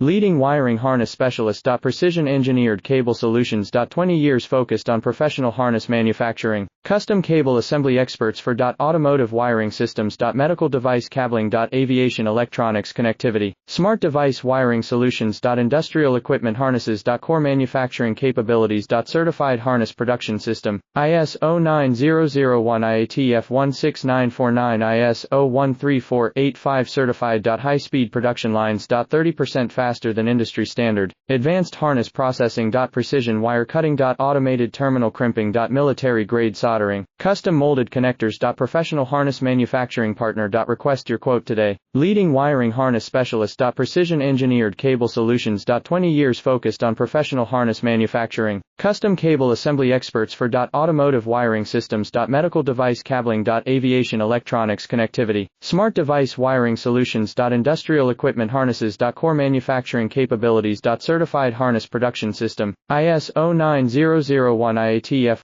Leading wiring harness specialist. Precision engineered cable solutions. 20 years focused on professional harness manufacturing. Custom cable assembly experts for automotive wiring systems. Medical device cabling. Aviation electronics connectivity. Smart device wiring solutions. Industrial equipment harnesses. Core manufacturing capabilities. Certified harness production system. ISO 9001 IATF 16949 ISO 13485 certified. High speed production lines. 30% faster than industry standard. Advanced harness processing. Precision wire cutting. Automated terminal crimping. Military grade soldering. Custom molded connectors. Professional harness manufacturing partner. Request your quote today. Leading wiring harness specialist. Precision engineered cable solutions. 20 years focused on professional harness manufacturing. Custom cable assembly experts for automotive wiring systems. Medical device cabling. Aviation electronics connectivity. Smart device wiring solutions. Industrial equipment harnesses. Core manufacturing capabilities. Certified harness production system. ISO 9001 IATF